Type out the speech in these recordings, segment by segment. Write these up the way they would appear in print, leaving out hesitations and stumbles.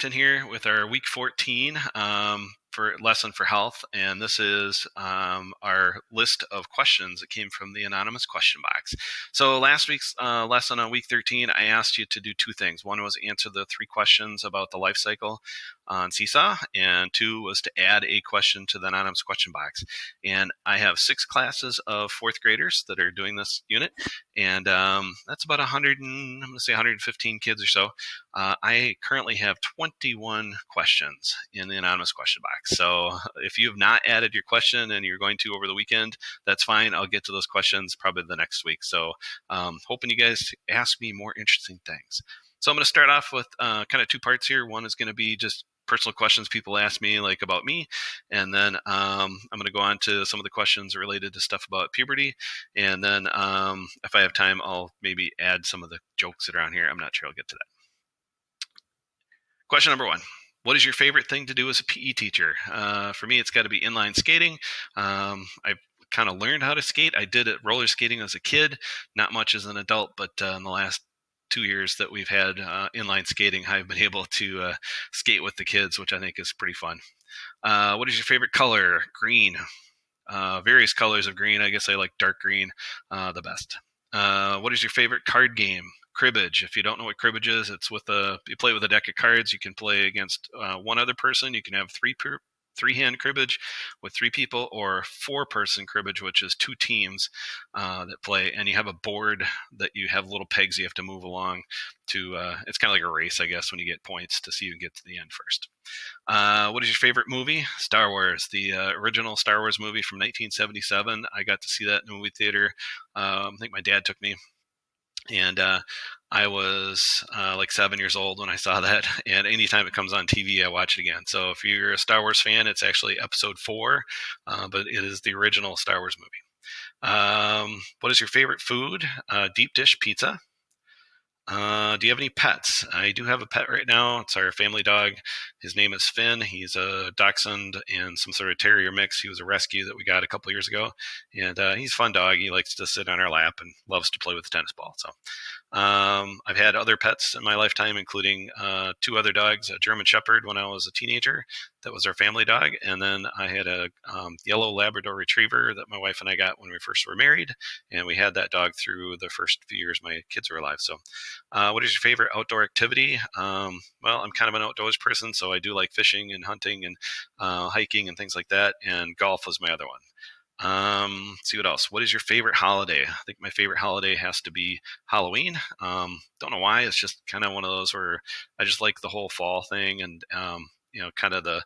In here with our week 14 for lesson for health, and this is our list of questions that came from the anonymous question box. So last week's lesson on week 13, I asked you to do two things. One was answer the 3 questions about the life cycle on Seesaw, and 2 was to add a question to the anonymous question box. And I have 6 classes of 4th graders that are doing this unit, and that's about 115 kids or so. I currently have 21 questions in the anonymous question box. So if you have not added your question and you're going to over the weekend, that's fine. I'll get to those questions probably the next week. So hoping you guys ask me more interesting things. So I'm going to start off with kind of 2 parts here. One is going to be just personal questions people ask me, like about me, and then I'm going to go on to some of the questions related to stuff about puberty, and then if I have time, I'll maybe add some of the jokes that are on here. I'm not sure. I'll get to that. Question number 1. What is your favorite thing to do as a PE teacher? For me, it's got to be inline skating. I've kind of learned how to skate. I did it roller skating as a kid, not much as an adult, but in the last 2 years that we've had inline skating, I've been able to skate with the kids, which I think is pretty fun. What is your favorite color? Green. Various colors of green. I guess I like dark green the best. What is your favorite card game? Cribbage. If you don't know what cribbage is, it's you play with a deck of cards. You can play against one other person. You can have three-hand cribbage with 3 people, or 4-person cribbage, which is 2 teams that play, and you have a board that you have little pegs you have to move along to. It's kind of like a race, I guess, when you get points to see who gets to the end first. What is your favorite movie? Star Wars, the original Star Wars movie from 1977. I got to see that in the movie theater. I think my dad took me. And I was like 7 years old when I saw that. And anytime it comes on TV, I watch it again. So if you're a Star Wars fan, it's actually episode 4, but it is the original Star Wars movie. What is your favorite food? Deep dish pizza. Do you have any pets? I do have a pet right now. It's our family dog. His name is Finn. He's a dachshund and some sort of terrier mix. He was a rescue that we got a couple years ago, and he's a fun dog. He likes to sit on our lap and loves to play with the tennis ball. So I've had other pets in my lifetime, including 2 other dogs, a German Shepherd when I was a teenager. That was our family dog. And then I had a yellow Labrador Retriever that my wife and I got when we first were married. And we had that dog through the first few years my kids were alive. So what is your favorite outdoor activity? Well, I'm kind of an outdoors person, so I do like fishing and hunting and hiking and things like that. And golf was my other one. Let's see what else. What is your favorite holiday? I think my favorite holiday has to be Halloween. Don't know why. It's just kind of one of those where I just like the whole fall thing, and kind of the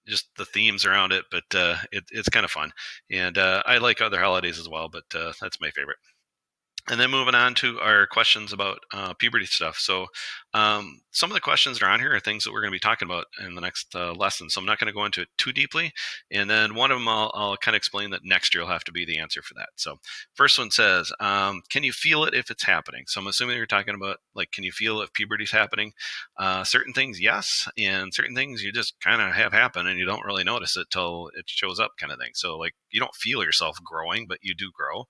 just the themes around it. But it's kind of fun, and I like other holidays as well. But that's my favorite. And then moving on to our questions about puberty stuff. So some of the questions that are on here are things that we're going to be talking about in the next lesson. So I'm not going to go into it too deeply. And then one of them I'll kind of explain that next year will have to be the answer for that. So first one says, can you feel it if it's happening? So I'm assuming you're talking about, like, can you feel if puberty's happening? Certain things, yes. And certain things you just kind of have happen and you don't really notice it till it shows up, kind of thing. So like you don't feel yourself growing, but you do grow.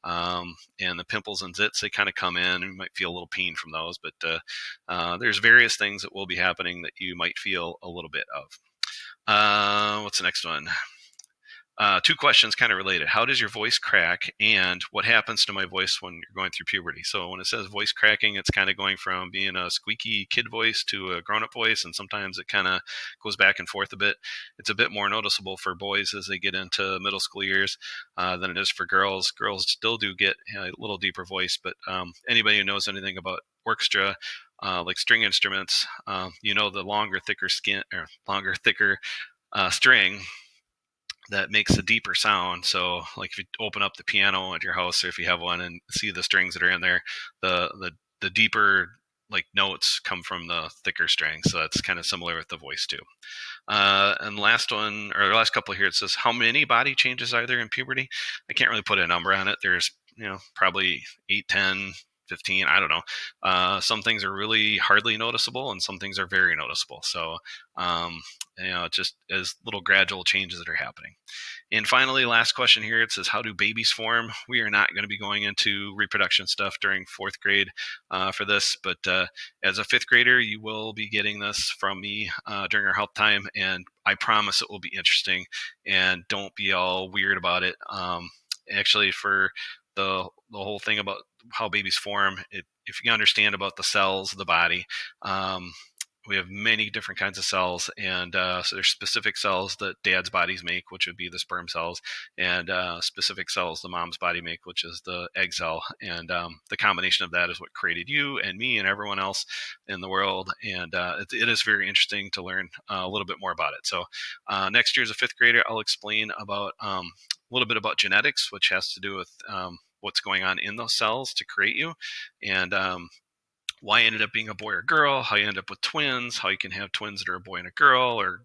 And the pimples and zits, they kind of come in, and you might feel a little pain from those, but there's various things that will be happening that you might feel a little bit of. What's the next one? 2 questions kind of related. How does your voice crack, and what happens to my voice when you're going through puberty? So when it says voice cracking, it's kind of going from being a squeaky kid voice to a grown-up voice, and sometimes it kind of goes back and forth a bit. It's a bit more noticeable for boys as they get into middle school years than it is for girls. Girls still do get a little deeper voice, but anybody who knows anything about orchestra, like string instruments, the longer, thicker string that makes a deeper sound. So like if you open up the piano at your house, or if you have one and see the strings that are in there, the deeper like notes come from the thicker strings. So that's kind of similar with the voice too. And last one, or the last couple here, it says, how many body changes are there in puberty? I can't really put a number on it. There's probably 8, 10, 15, I don't know. Some things are really hardly noticeable and some things are very noticeable. So, just as little gradual changes that are happening. And finally, last question here. It says, how do babies form? We are not going to be going into reproduction stuff during fourth grade for this, but as a fifth grader, you will be getting this from me during our health time, and I promise it will be interesting, and don't be all weird about it. Actually, for the whole thing about how babies form, if you understand about the cells of the body, we have many different kinds of cells, and so there's specific cells that dad's bodies make, which would be the sperm cells, and specific cells the mom's body make, which is the egg cell, and the combination of that is what created you and me and everyone else in the world, and it is very interesting to learn a little bit more about it. So next year as a fifth grader, I'll explain about a little bit about genetics, which has to do with what's going on in those cells to create you, and why I ended up being a boy or girl, how you end up with twins, how you can have twins that are a boy and a girl, or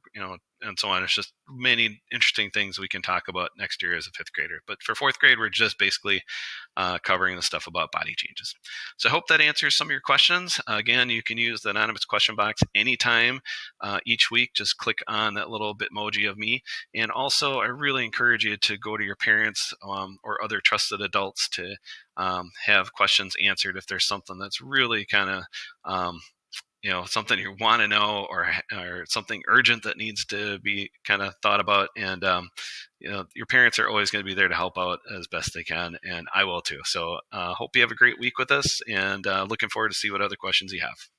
and so on. It's just many interesting things we can talk about next year as a fifth grader. But for fourth grade, we're just basically covering the stuff about body changes. So I hope that answers some of your questions. Again, you can use the anonymous question box anytime each week. Just click on that little Bitmoji of me. And also, I really encourage you to go to your parents or other trusted adults to have questions answered if there's something that's really kind of something you want to know, or something urgent that needs to be kind of thought about. And your parents are always going to be there to help out as best they can, and I will too. So hope you have a great week with us, and looking forward to see what other questions you have.